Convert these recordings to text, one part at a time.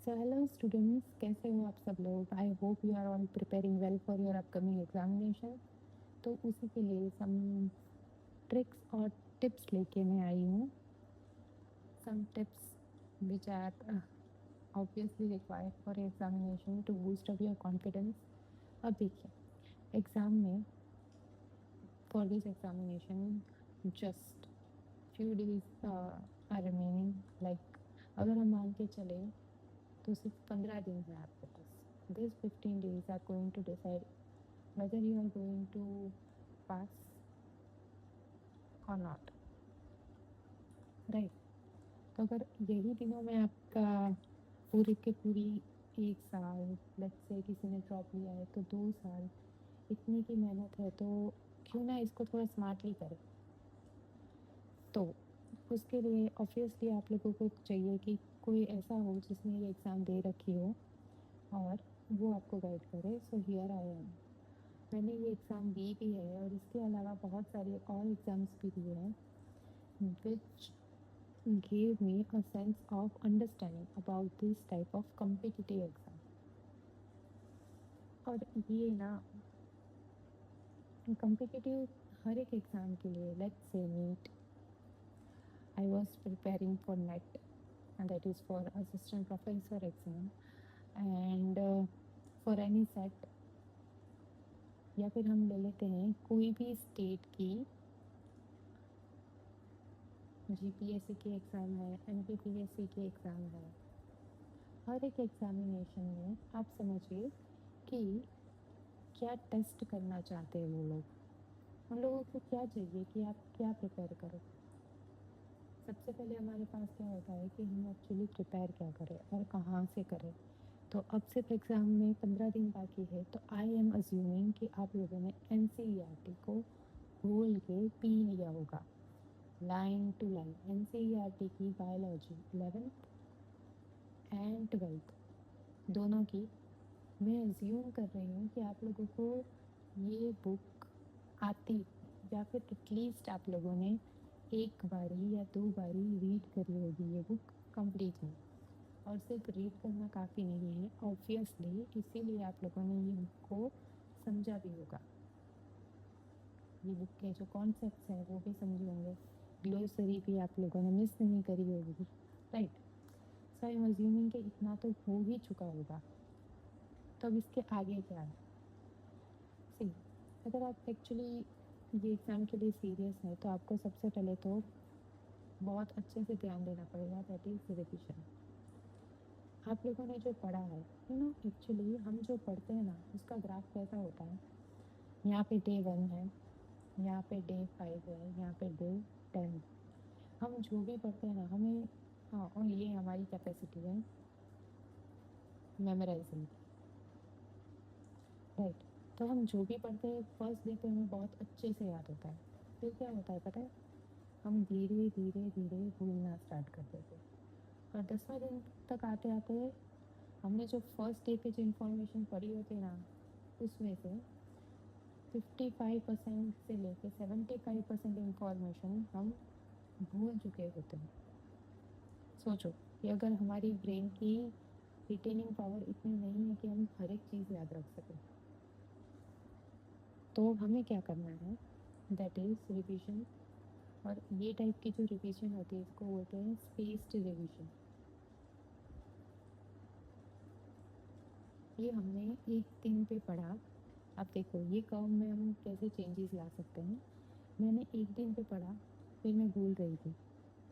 So hello students, कैसे हो आप सब लोग? I hope you are all preparing well for your upcoming examination. तो उसी के लिए सम ट्रिक्स और टिप्स लेके मैं आई हूँ। Some tips which are obviously required for examination to boost up your confidence. अब देखिए, एग्ज़ाम में for this examination just few days are remaining. Like अगर हम मान के चले तो सिर्फ 15 दिन है आपके पास। This 15 days are going to decide whether you are going to pass or not, right? तो अगर यही दिनों में आपका पूरी के पूरी 1 साल, लेट्स से किसी ने ड्रॉप लिया है तो 2 साल, इतनी की मेहनत है, तो क्यों ना इसको थोड़ा स्मार्टली करें। तो उसके लिए ऑब्वियसली आप लोगों को चाहिए कि कोई ऐसा हो जिसने ये एग्ज़ाम दे रखी हो और वो आपको गाइड करे। So here I am. मैंने ये एग्ज़ाम दी भी है और इसके अलावा बहुत सारे और एग्ज़ाम्स भी दिए हैं, विच gave me a sense of understanding about this type of competitive exam। और ये ना competitive हर एक एग्ज़ाम के लिए, let's say NEET, I was preparing for NET and that is for assistant professor exam, and for any set, या फिर हम ले लेते हैं कोई भी स्टेट की जीपीएससी की एग्ज़ाम है, एनपीपीएससी की एग्ज़ाम है। हर एक एग्जामिनेशन में आप समझिए कि क्या टेस्ट करना चाहते हैं वो लोग। उन लोगों को क्या चाहिए कि आप क्या प्रिपेयर करो। सबसे पहले हमारे पास क्या होता है कि हम एक्चुअली प्रिपेयर क्या करें और कहाँ से करें। तो अब सिर्फ एग्ज़ाम में 15 दिन बाकी है, तो आई एम अज्यूमिंग कि आप लोगों ने एनसीईआरटी को खोल के पी लिया होगा, लाइन टू लाइन। एनसीईआरटी की बायोलॉजी 11th एंड 12th दोनों की मैं अज्यूम कर रही हूँ कि आप लोगों को ये बुक आती, या फिर एटलीस्ट आप लोगों ने एक बारी या 2 बारी रीड करी होगी ये बुक कंप्लीटली। और सिर्फ रीड करना काफ़ी नहीं है ऑब्वियसली, इसीलिए आप लोगों ने ये बुक को समझा भी होगा। ये बुक के जो कॉन्सेप्ट्स हैं वो भी समझे होंगे, ग्लोसरी भी आप लोगों ने मिस नहीं करी होगी, right? So I am assuming कि इतना तो हो ही चुका होगा। तो अब इसके आगे क्या है? सी, अगर आप एक्चुअली ये एग्ज़ाम के लिए सीरियस हैं तो आपको सबसे पहले तो बहुत अच्छे से ध्यान देना पड़ेगा, दैट इज़ रिविज़न। आप लोगों ने जो पढ़ा है, एक्चुअली हम जो पढ़ते हैं ना उसका ग्राफ कैसा होता है। यहाँ पे डे 1 है, यहाँ पे डे 5 है, यहाँ पे डे 10। हम जो भी पढ़ते हैं ना हमें, हाँ, और ये हमारी कैपेसिटी है मेमोराइजिंग की, राइट? तो हम जो भी पढ़ते हैं फर्स्ट डे पे हमें बहुत अच्छे से याद होता है। फिर क्या होता है पता है? हम धीरे धीरे धीरे भूलना स्टार्ट कर देते हैं। और 10वें दिन तक आते आते हमने जो फर्स्ट डे पे जो इन्फॉर्मेशन पढ़ी होती है ना, उसमें से 55% से लेके 75% इन्फॉर्मेशन हम भूल चुके होते हैं। सोचो कि अगर हमारी ब्रेन की रिटेनिंग पावर इतनी नहीं है कि हम हर एक चीज़ याद रख सकें, तो हमें क्या करना है, दैट इज़ रिविजन। और ये टाइप की जो रिवीजन होती है इसको बोलते हैं स्पेस्ड रिवीजन। ये हमने एक दिन पे पढ़ा। अब देखो ये कर्व में हम कैसे चेंजेस ला सकते हैं। मैंने एक दिन पे पढ़ा, फिर मैं भूल गई थी,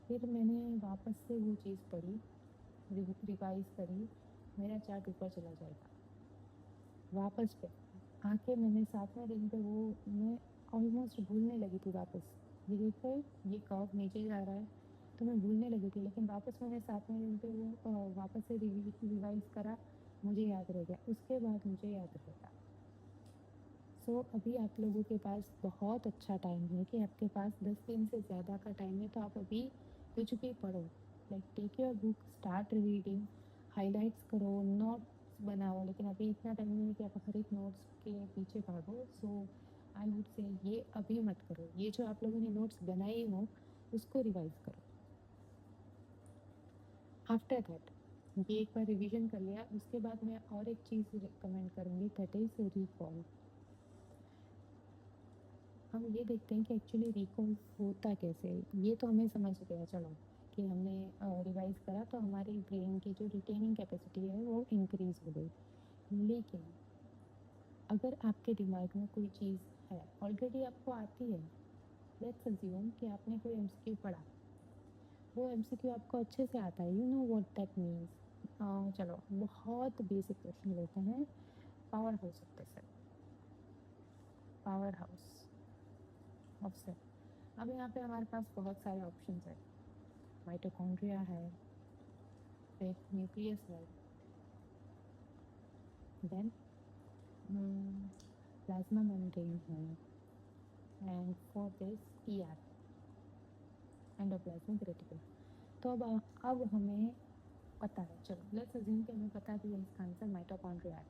फिर मैंने वापस से वो चीज़ पढ़ी, रिवाइज करी, मेरा चार्ट ऊपर चला जाएगा। वापस पे आके मैंने 7वें दिन पे वो मैं ऑलमोस्ट भूलने लगी थी वापस। ये देखो ये कर्व नीचे जा रहा है, तो मैं भूलने लगी थी, लेकिन वापस मैंने 7वें दिन पे वो वापस से रिवाइज करा, मुझे याद रह गया, उसके बाद मुझे याद रहेगा। सो अभी आप लोगों के पास बहुत अच्छा टाइम है कि आपके पास 10 दिन से ज़्यादा का टाइम है, तो आप अभी कुछ भी पढ़ो। Like take your book, start reading, highlights करो, नोट्स बनाओ। लेकिन अभी इतना टाइम नहीं है कि आप हर एक नोट्स के पीछे भागो। सो आई वुड से ये अभी मत करो। ये जो आप लोगों ने नोट्स बनाए हो उसको रिवाइज करो। आफ्टर दैट ये एक बार रिवीजन कर लिया, उसके बाद मैं और एक चीज़ रिकमेंड करूँगी, दैट इज़ रिकॉल। हम ये देखते हैं कि एक्चुअली रिकॉल होता कैसे है। ये तो हमें समझ गया चलो कि हमने रिवाइज करा तो हमारी ब्रेन की जो रिटेनिंग कैपेसिटी है वो इंक्रीज हो गई। लेकिन अगर आपके दिमाग में कोई चीज़ है ऑलरेडी आपको आती है, लेट्स अज्यूम कि आपने कोई एमसीक्यू पढ़ा, वो एमसीक्यू आपको अच्छे से आता है, you know what that means. चलो बहुत बेसिक क्वेश्चन लेते हैं, powerhouse of the cell, powerhouse of cell. अब यहाँ पे हमारे पास बहुत सारे ऑप्शंस है, माइटोकॉन्ड्रिया है, फिर न्यूक्लियस है, देन प्लाज्मा मेम्ब्रेन है, and for this ER, endoplasmic reticle. तो अब हमें पता है, चलो लेट्स अज्यूम कि हमें पता भी है इसका आंसर माइटोकॉन्ड्रिया है,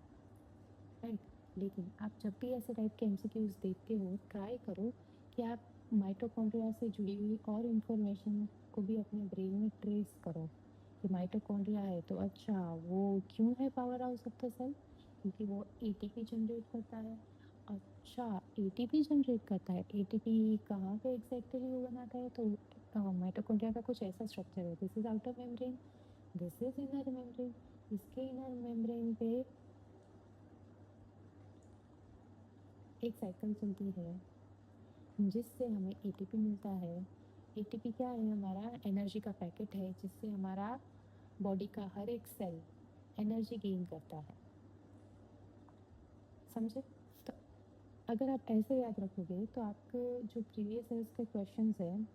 राइट। लेकिन आप जब भी ऐसे टाइप के एमसीक्यूज देखते हो, ट्राई करो कि आप माइटोकॉन्ड्रिया से जुड़ी हुई और इन्फॉर्मेशन को भी अपने ब्रेन में ट्रेस करो कि माइटोकॉन्ड्रिया है तो अच्छा वो क्यों है powerhouse of the cell, क्योंकि वो एटीपी जनरेट करता है। अच्छा, एटीपी जनरेट करता है, एटीपी कहाँ पे एग्जैक्टली वो बनाता है, तो माइटोकॉन्ड्रिया का कुछ ऐसा स्ट्रक्चर है, this is outer membrane, this is inner membrane. इसके इनर मेम्ब्रेन पे एक साइकिल चलती है जिससे हमें एटीपी मिलता है। एटीपी क्या है, हमारा एनर्जी का पैकेट है जिससे हमारा बॉडी का हर एक सेल एनर्जी गेन करता है, समझे। तो अगर आप ऐसे याद रखोगे तो आपको जो प्रीवियस ईयर्स के क्वेश्चंस हैं,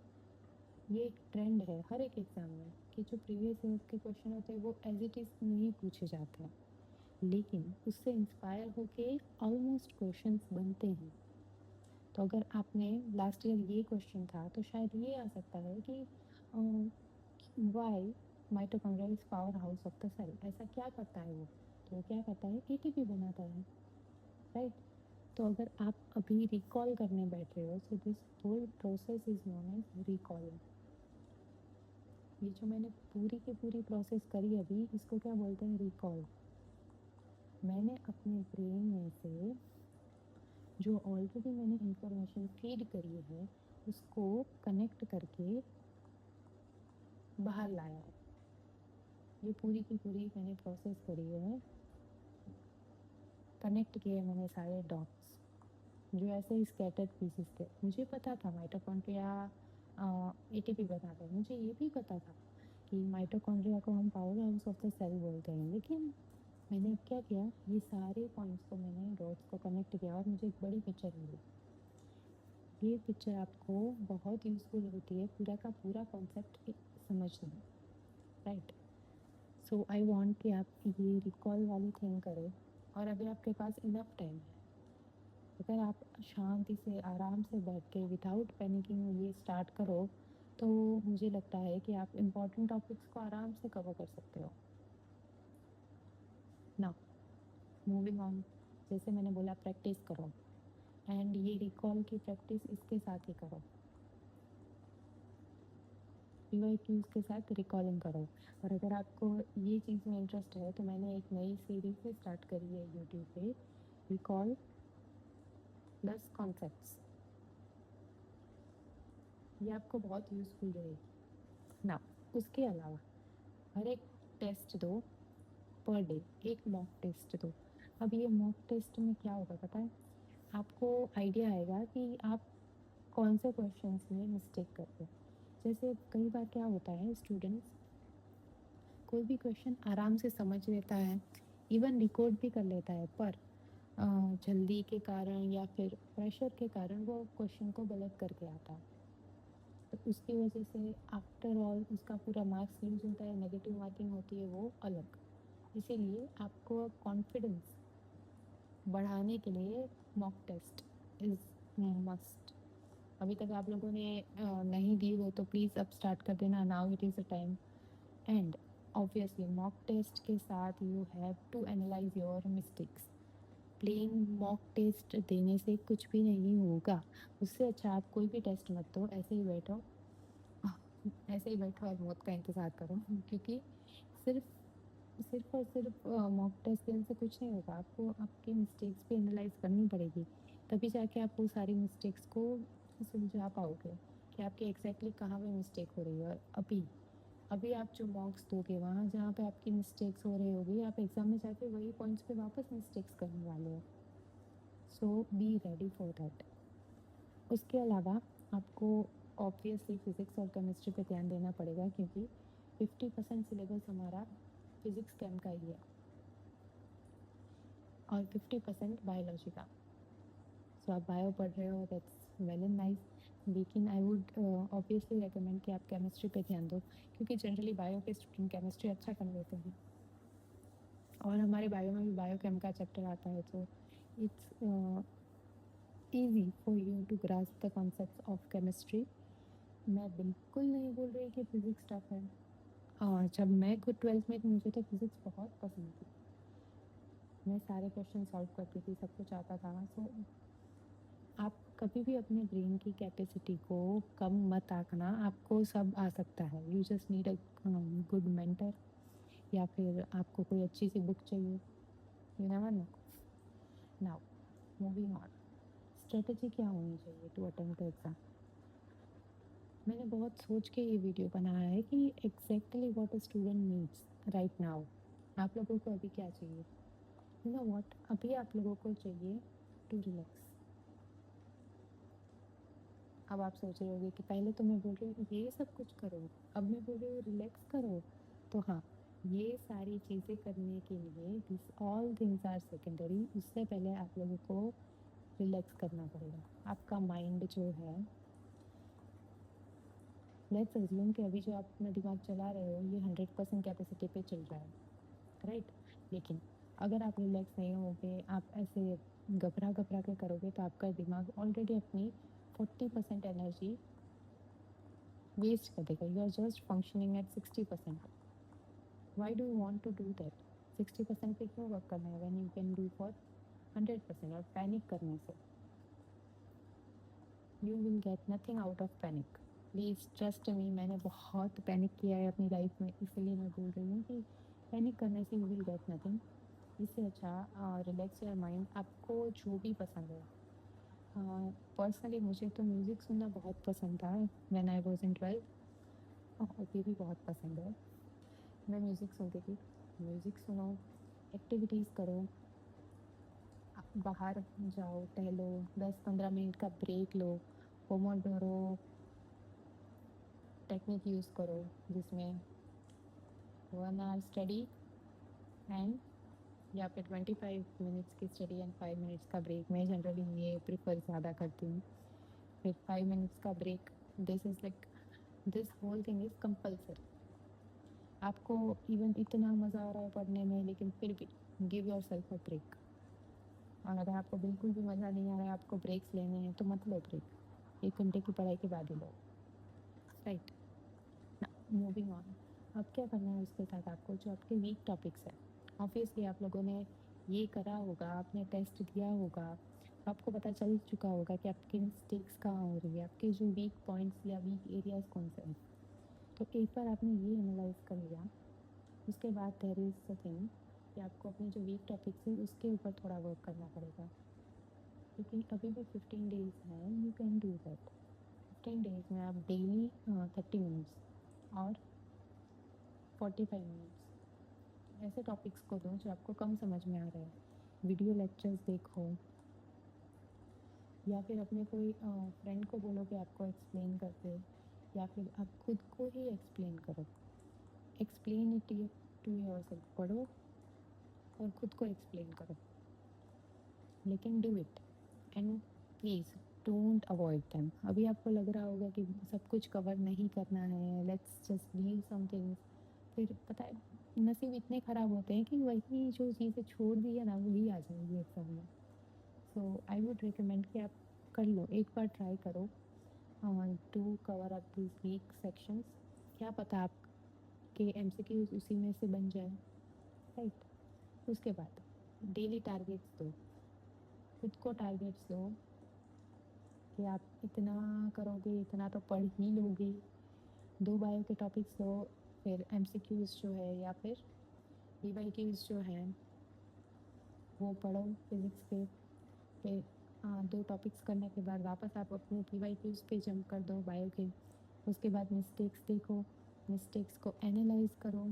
ये एक ट्रेंड है हर एक एग्ज़ाम में कि जो प्रीवियस ईयर्स के क्वेश्चन होते हैं वो एज इट इज़ नहीं पूछे जाते हैं, लेकिन उससे इंस्पायर होके ऑलमोस्ट क्वेश्चंस बनते हैं। तो अगर आपने लास्ट ईयर ये क्वेश्चन था तो शायद ये आ सकता है कि why mitochondria is powerhouse of the cell, ऐसा क्या करता है वो, तो वो क्या करता है, एटीपी बनाता है, राइट। तो अगर आप अभी रिकॉल करने बैठ रहे हो, so this whole process is known as recalling. ये जो मैंने पूरी की पूरी प्रोसेस करी अभी, इसको क्या बोलते हैं, रिकॉल। मैंने अपने ब्रेन में से जो ऑलरेडी मैंने इंफॉर्मेशन फीड करी है उसको कनेक्ट करके बाहर लाया है। ये पूरी की पूरी मैंने प्रोसेस करी है, कनेक्ट किए मैंने सारे डॉट्स जो ऐसे ही स्कैटर्ड पीसेस थे। मुझे पता था माइटोकॉन्ड्रिया एटीपी बनाता है, मुझे ये भी पता था कि माइटोकॉन्ड्रिया को हम powerhouse of the cell बोलते हैं, लेकिन मैंने अब क्या किया, ये सारे पॉइंट्स को मैंने डॉट्स को कनेक्ट किया और मुझे एक बड़ी पिक्चर मिली। ये पिक्चर आपको बहुत यूज़फुल होती है पूरा का पूरा कॉन्सेप्ट समझने में, राइट। सो आई वांट कि आप ये रिकॉल वाली थिंग करें, और अभी आपके पास इनफ टाइम है। अगर आप शांति से आराम से बैठ के विदाउट पैनिकिंग ये स्टार्ट करो तो मुझे लगता है कि आप इम्पोर्टेंट टॉपिक्स को आराम से कवर कर सकते हो। नाउ मूविंग ऑन, जैसे मैंने बोला प्रैक्टिस करो, एंड ये रिकॉल की प्रैक्टिस इसके साथ ही करो, पीवाईक्यूज के साथ रिकॉलिंग करो। और अगर आपको ये चीज़ में इंटरेस्ट है तो मैंने एक नई सीरीज स्टार्ट करी है यूट्यूब पे, रिकॉल प्लस कॉन्सेप्ट्स। ये आपको बहुत यूज़फुल रहेगी ना। उसके अलावा हर एक टेस्ट दो पर डे, एक मॉक टेस्ट दो। अब ये मॉक टेस्ट में क्या होगा पता है, आपको आइडिया आएगा कि आप कौन से क्वेश्चंस में मिस्टेक करते हैं। जैसे कई बार क्या होता है, स्टूडेंट्स कोई भी क्वेश्चन आराम से समझ लेता है, इवन रिकॉर्ड भी कर लेता है, पर जल्दी के कारण या फिर प्रेशर के कारण वो क्वेश्चन को गलत करके आता है, तो उसकी वजह से आफ्टर ऑल उसका पूरा मार्क्स लूज होता है, नेगेटिव मार्किंग होती है वो अलग। इसीलिए आपको कॉन्फिडेंस बढ़ाने के लिए मॉक टेस्ट इज़ मस्ट। अभी तक आप लोगों ने नहीं दी हो तो प्लीज़ अब स्टार्ट कर देना, now it is a time. And obviously mock test के साथ you have to analyse your mistakes. Plain mock test देने से कुछ भी नहीं होगा, उससे अच्छा आप कोई भी टेस्ट मत दो, ऐसे ही बैठो, ऐसे ही बैठो और मौत का इंतज़ार करो, क्योंकि सिर्फ सिर्फ और सिर्फ मॉक टेस्ट देने से कुछ नहीं होगा, आपको आपकी मिस्टेक्स भी एनालाइज करनी पड़ेगी, तभी जाके आप वो सारी मिस्टेक्स को सुलझा पाओगे कि आपकी एग्जैक्टली कहाँ पे मिस्टेक हो रही है। और अभी अभी आप जो मॉक्स दोगे वहाँ जहाँ पे आपकी मिस्टेक्स हो रही होगी, आप एग्ज़ाम में जाके वही पॉइंट्स पे वापस मिस्टेक्स करने वाले हो। सो बी रेडी फॉर दैट। उसके अलावा आपको ऑब्वियसली फ़िज़िक्स और केमिस्ट्री पे ध्यान देना पड़ेगा, क्योंकि 50% सिलेबस हमारा फ़िज़िक्स केम का ही है और 50% बायोलॉजी का। सो आप बायो पढ़ रहे हो, दैट्स वेल एंड नाइस, लेकिन आई वुड ऑब्वियसली रिकमेंड कि आप केमिस्ट्री पे ध्यान दो, क्योंकि जनरली बायो के स्टूडेंट केमिस्ट्री अच्छा कर लेते हैं और हमारे बायो में भी बायो केम का चैप्टर आता है, तो it's easy for you to grasp the concepts of chemistry. मैं बिल्कुल नहीं बोल रही कि फिज़िक्स टफ है। जब मैं खुद 12th में थी, मुझे तो फिज़िक्स बहुत पसंद थी, मैं सारे क्वेश्चन सॉल्व करती थी, सब कुछ आता था। सो आप कभी भी अपने ब्रेन की कैपेसिटी को कम मत आंकना, आपको सब आ सकता है। You just need a good mentor, या फिर आपको कोई अच्छी सी बुक चाहिए, you never know. Now moving on, strategy क्या होनी चाहिए टू अटेम्प्ट द एग्ज़ाम। मैंने बहुत सोच के ये वीडियो बनाया है कि exactly what a student needs right now. आप लोगों को अभी क्या चाहिए? यू नो व्हाट, अभी आप लोगों को चाहिए टू रिलैक्स। अब आप सोच रहे होगे कि पहले तो मैं बोल रही हूँ ये सब कुछ करो, अब मैं बोल रही हूँ रिलैक्स करो। तो हाँ, ये सारी चीज़ें करने के लिए this all things are secondary. उससे पहले आप लोगों को रिलैक्स करना पड़ेगा। आपका माइंड जो है, लेट्स अज्यूम कि अभी जो आप अपना दिमाग चला रहे हो ये 100% कैपेसिटी पे चल रहा है, राइट। लेकिन अगर आप रिलैक्स नहीं होगे, आप ऐसे घबरा घबरा के करोगे, तो आपका दिमाग ऑलरेडी अपनी 40% एनर्जी वेस्ट कर देगा। You are just functioning at 60%। Why do you want to do that? 60% पे क्यों वर्क करना है when you can do for 100%? और पैनिक करने से you will get nothing out of panic. Please trust me, मैंने बहुत पैनिक किया है अपनी लाइफ में, इसलिए मैं बोल रही हूँ कि पैनिक करने से यू विल गेट नथिंग। इससे अच्छा रिलैक्स योर माइंड। आपको जो भी पसंद है, पर्सनली मुझे तो म्यूज़िक सुनना बहुत पसंद था when I was in 12th, अभी भी बहुत पसंद है। मैं म्यूज़िक सुनती थी। म्यूज़िक सुनो, एक्टिविटीज़ करो, आप बाहर जाओ, टहलो, 10-15 मिनट का ब्रेक लो, पोमोडोरो टेक्निक यूज़ करो, जिसमें 1 आवर स्टडी एंड या फिर 25 मिनट्स की स्टडी एंड 5 मिनट्स का ब्रेक। मैं जनरली ये प्रेफर ज़्यादा करती हूँ। फिर 5 मिनट्स का break. This is like, this whole thing is compulsory. आपको इवन इतना मज़ा आ रहा है पढ़ने में, लेकिन फिर भी give yourself a break. और अगर आपको बिल्कुल भी मज़ा नहीं आ रहा है, आपको ब्रेक्स लेने हैं, तो मत लो ब्रेक, 1 घंटे की पढ़ाई के बाद ही लो, राइट ना। मूविंग ऑन, अब क्या करना है उसके साथ आपको, जो आपके वीक टॉपिक्स है। ऑब्वियसली आप लोगों ने ये करा होगा, आपने टेस्ट दिया होगा, तो आपको पता चल चुका होगा कि आपकी मिस्टेक्स कहाँ हो रही है, आपके जो वीक पॉइंट्स या वीक एरियाज़ कौन से हैं। तो एक बार आपने ये एनालाइज कर लिया, उसके बाद देयर इज़ द थिंग कि आपको अपने जो वीक टॉपिक्स है उसके ऊपर थोड़ा वर्क करना पड़ेगा, क्योंकि अभी भी 15 डेज़ हैं। You can do that. 15 days में आप डेली 30 मिनट्स और 45 मिनट्स ऐसे टॉपिक्स को दो जो आपको कम समझ में आ रहे हैं। वीडियो लेक्चर्स देखो, या फिर अपने कोई फ्रेंड को बोलो कि आपको एक्सप्लेन कर दे, या फिर आप खुद को ही एक्सप्लेन करो। Explain it to yourself. पढ़ो और खुद को एक्सप्लेन करो, लेकिन do it and please don't avoid them. अभी आपको लग रहा होगा कि सब कुछ कवर नहीं करना है, let's just leave some things. फिर पता है, नसीब इतने ख़राब होते हैं कि वही जो चीज़ें छोड़ दी है ना, वही आ जाएगी एग्ज़ाम में। सो आई वुड रिकमेंड कि आप कर लो, एक बार ट्राई करो to cover up this week sections. क्या पता आपके एमसीक्यूज उसी में से बन जाए, राइट। उसके बाद डेली टारगेट्स दो, खुद को टारगेट्स दो कि आप इतना करोगे, इतना तो पढ़ ही लोगे। 2 बायो के टॉपिक्स लो, फिर एमसीक्यूज जो है, या फिर PYQs जो हैं वो पढ़ो फिज़िक्स के फिर 2 टॉपिक्स करने के बाद वापस आप अपने PYQs पे जंप कर दो बायो के। उसके बाद मिस्टेक्स देखो, मिस्टेक्स को एनालाइज़ करो,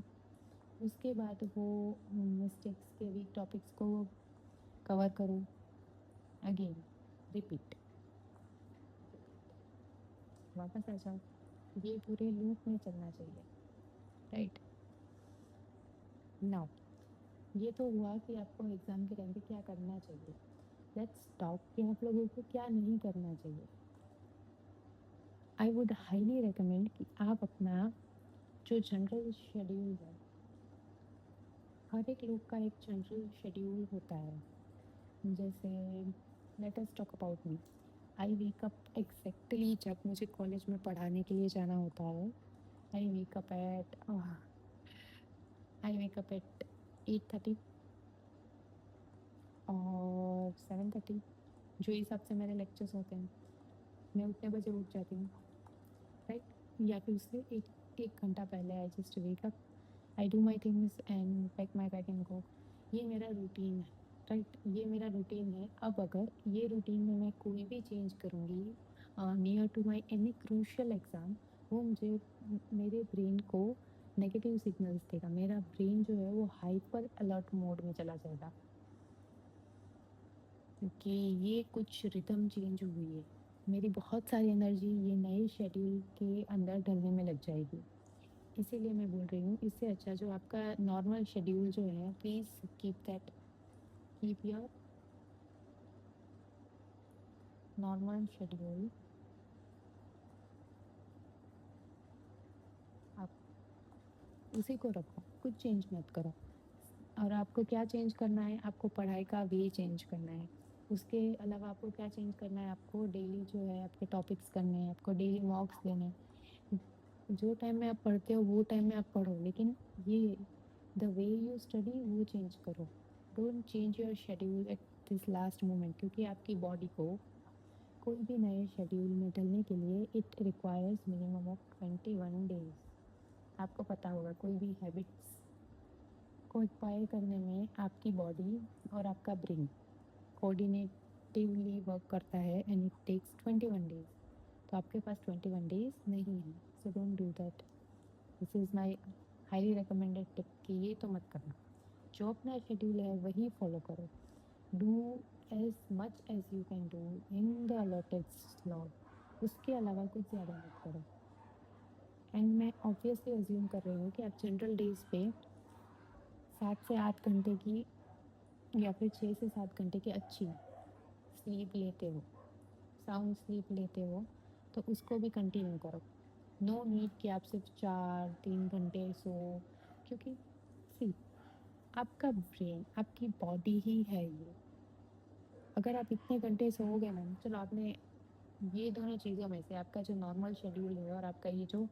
उसके बाद वो मिस्टेक्स के वीक टॉपिक्स को कवर करो। अगेन रिपीट, वापस आ जाओ। ये पूरे लूप में चलना चाहिए, राइट। नाउ ये तो हुआ कि आपको एग्ज़ाम के टाइम पे क्या करना चाहिए। लेट्स टॉक कि आप लोगों को क्या नहीं करना चाहिए। आई वुड हाईली रिकमेंड कि आप अपना जो जनरल शेड्यूल है, हर एक लोग का एक जनरल शेड्यूल होता है। जैसे let us talk about me. I wake up exactly जब मुझे कॉलेज में पढ़ाने के लिए जाना होता है। आई वेक अप एट 8:30 और 7:30 जो हिसाब से मेरे लेक्चर्स होते हैं, मैं उतने बजे उठ जाती हूँ, राइट। या फिर उससे एक घंटा पहले I just wake up, I do my things and pack my bag and go. ये मेरा रूटीन है, राइट। ये मेरा रूटीन है। अब अगर ये रूटीन में मैं कोई भी चेंज करूँगी near to my any crucial exam, वो मुझे मेरे ब्रेन को नेगेटिव सिग्नल्स देगा। मेरा ब्रेन जो है वो हाइपर अलर्ट मोड में चला जाएगा कि ये कुछ रिदम चेंज हुई है, मेरी बहुत सारी एनर्जी ये नए शेड्यूल के अंदर ढलने में लग जाएगी। इसीलिए मैं बोल रही हूँ, इससे अच्छा जो आपका नॉर्मल शेड्यूल जो है, please keep your normal schedule. आप उसी को रखो, कुछ चेंज मत करो। और आपको क्या चेंज करना है, आपको पढ़ाई का वे चेंज करना है। उसके अलावा आपको क्या चेंज करना है, आपको डेली जो है आपके टॉपिक्स करने हैं, आपको डेली मॉक्स देने हैं। जो टाइम में आप पढ़ते हो वो टाइम में आप पढ़ो, लेकिन ये द वे यू स्टडी वो चेंज करो। Don't change your schedule at this last moment, क्योंकि आपकी बॉडी को कोई भी नए शेड्यूल में ढलने के लिए it requires minimum of 21 days. आपको पता होगा कोई भी हैबिट्स को एक्वायर करने में आपकी बॉडी और आपका ब्रेन कोऑर्डिनेटिवली वर्क करता है एंड इट टेक्स 21 डेज। तो आपके पास 21 डेज नहीं है, so don't do that. This is my highly recommended tip कि ये तो मत करना। जो अपना शेड्यूल है वही फॉलो करो। Do as much as you can do in the allotted slot, उसके अलावा कुछ ज़्यादा मत करो। एंड मैं ऑब्वियसली अज्यूम कर रही हूँ कि आप जनरल डेज पे 7 से 8 घंटे की या फिर 6 से 7 घंटे की अच्छी स्लीप लेते हो, साउंड स्लीप लेते हो, तो उसको भी कंटिन्यू करो। नो नीड कि आप सिर्फ 4-3 घंटे सो, क्योंकि सी आपका ब्रेन आपकी बॉडी ही है ये। अगर आप इतने घंटे सोओगे ना, चलो आपने ये दोनों चीज़ों में से आपका जो नॉर्मल शेड्यूल है और आपका ये जो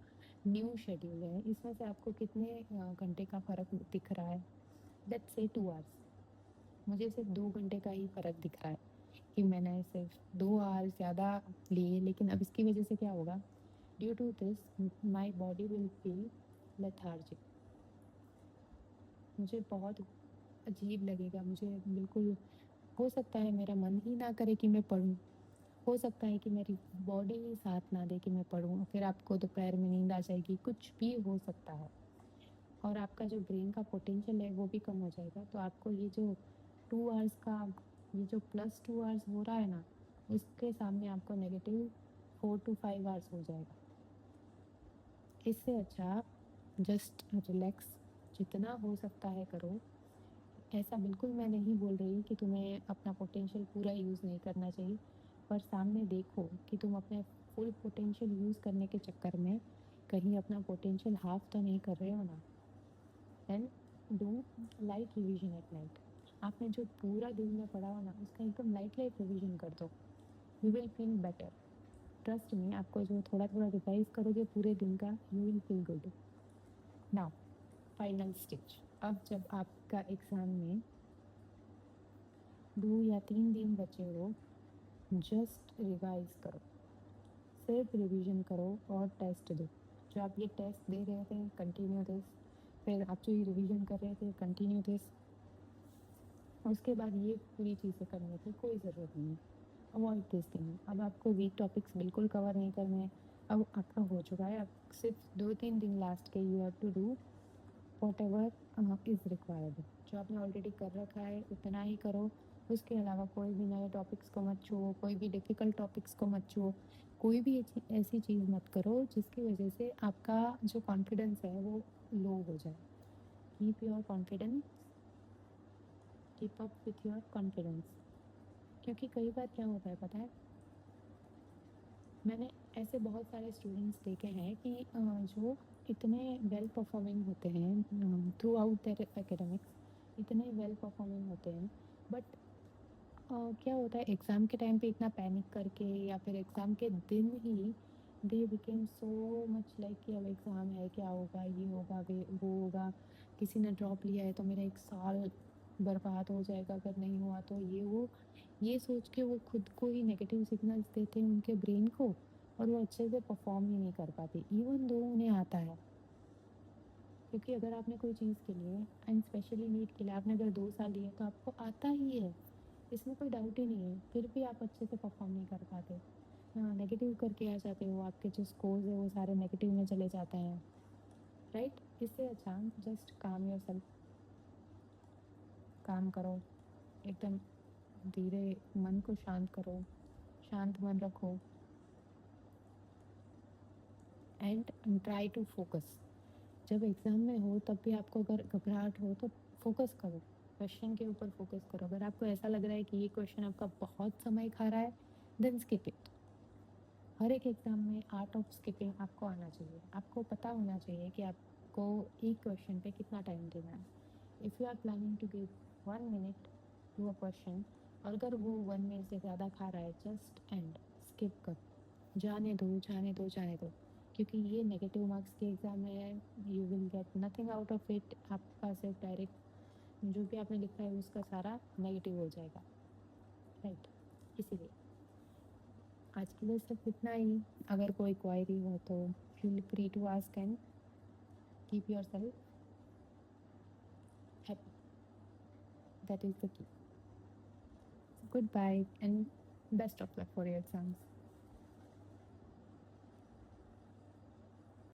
न्यू शेड्यूल है, इसमें से आपको कितने घंटे का फ़र्क दिख रहा है। लेट्स से 2 आवर्स, मुझे सिर्फ 2 घंटे का ही फ़र्क दिख रहा है कि मैंने सिर्फ 2 आवर्स ज़्यादा लिए, लेकिन अब इसकी वजह से क्या होगा, due to this my body will feel lethargic. मुझे बहुत अजीब लगेगा, मुझे बिल्कुल हो सकता है मेरा मन ही ना करे कि मैं पढूँ, हो सकता है कि मेरी बॉडी ही साथ ना दे कि मैं पढूँ, फिर आपको दोपहर में नींद आ जाएगी, कुछ भी हो सकता है। और आपका जो ब्रेन का पोटेंशियल है वो भी कम हो जाएगा, तो आपको ये जो 2 आवर्स का ये जो +2 आवर्स हो रहा है ना, उसके सामने आपको नेगेटिव 4 टू 5 आवर्स हो जाएगा। इससे अच्छा जस्ट रिलैक्स, जितना हो सकता है करो। ऐसा बिल्कुल मैं नहीं बोल रही कि तुम्हें अपना पोटेंशियल पूरा यूज़ नहीं करना चाहिए, पर सामने देखो कि तुम अपने फुल पोटेंशियल यूज़ करने के चक्कर में कहीं अपना पोटेंशियल हाफ तो नहीं कर रहे हो ना। And do light revision at night. आपने जो पूरा दिन में पढ़ा हो ना, उसका एकदम लाइट लाइट रिवीजन कर दो, you will feel better. Trust में आपको जो थोड़ा थोड़ा रिवाइज करोगे पूरे दिन का, you will feel good. Now final stage, अब जब आपका एग्ज़ाम में 2 या 3 दिन बचे हो, जस्ट रिवाइज करो, सिर्फ रिवीजन करो और टेस्ट दो। जो आप ये टेस्ट दे रहे थे, कंटिन्यू दिस, फिर आप जो ये रिवीजन कर रहे थे कंटिन्यू दिस, उसके बाद ये पूरी चीज़ें करने की कोई ज़रूरत नहीं है। Avoid this thing. अब आपको वीक टॉपिक्स बिल्कुल कवर नहीं करने हैं, अब आपका हो चुका है, अब सिर्फ 2-3 दिन लास्ट के you have to do whatever is required. जो आपने ऑलरेडी कर रखा है उतना ही करो, उसके अलावा कोई भी नए टॉपिक्स को मत छुओ, कोई भी डिफ़िकल्ट टॉपिक्स को मत छुओ, कोई भी ऐसी चीज़ मत करो जिसकी वजह से आपका जो कॉन्फिडेंस है वो लो हो जाए। Keep your confidence, keep up with your confidence. क्योंकि कई बार क्या होता है पता है, मैंने ऐसे बहुत सारे स्टूडेंट्स देखे हैं कि जो इतने वेल परफॉर्मिंग होते हैं थ्रू आउट देयर एकेडमिक्स, इतने वेल परफॉर्मिंग होते हैं, बट क्या होता है एग्ज़ाम के टाइम पे इतना पैनिक करके या फिर एग्ज़ाम के दिन ही they became so much like कि अब एग्ज़ाम है, क्या होगा, ये होगा, वो होगा, किसी ने ड्रॉप लिया है तो मेरा 1 साल बर्बाद हो जाएगा अगर नहीं हुआ तो, ये सोच के वो खुद को ही नेगेटिव सिग्नल्स देते हैं उनके ब्रेन को, और वो अच्छे से परफॉर्म ही नहीं कर पाते इवन दो उन्हें आता है। क्योंकि अगर आपने कोई चीज़ के लिए एंड स्पेशली नीट के लिए आपने अगर 2 साल लिए तो आपको आता ही है, इसमें कोई डाउट ही नहीं है, फिर भी आप अच्छे से परफॉर्म नहीं कर पाते, हाँ नेगेटिव करके आ जाते हो, आपके जो स्कोर्स है वो सारे नेगेटिव में चले जाते हैं, राइट। इससे अच्छा जस्ट काम योर सेल्फ, काम करो, एकदम धीरे, मन को शांत करो, शांत मन रखो एंड ट्राई टू फोकस। जब एग्ज़ाम में हो तब भी आपको अगर घबराहट हो तो फोकस करो, क्वेश्चन के ऊपर फोकस करो। अगर आपको ऐसा लग रहा है कि ये क्वेश्चन आपका बहुत समय खा रहा है, देन स्किप इट। हर एक एग्ज़ाम में आर्ट ऑफ स्किपिंग आपको आना चाहिए, आपको पता होना चाहिए कि आपको एक क्वेश्चन पे कितना टाइम देना है। If you are planning to give 1 minute to a question, और अगर वो 1 मिनट से ज़्यादा खा रहा है, जस्ट एंड, स्किप कर, जाने दो, जाने दो, जाने दो। क्योंकि ये नेगेटिव मार्क्स के एग्ज़ाम है, you will get nothing out of it, आपके पास सिर्फ डायरेक्ट जो भी आपने लिखा है उसका सारा नेगेटिव हो जाएगा, राइट। इसीलिए आज के लिए सिर्फ इतना ही। अगर कोई क्वायरी हो तो feel free to ask and keep yourself happy, that is the key. Goodbye and best of luck for your exams.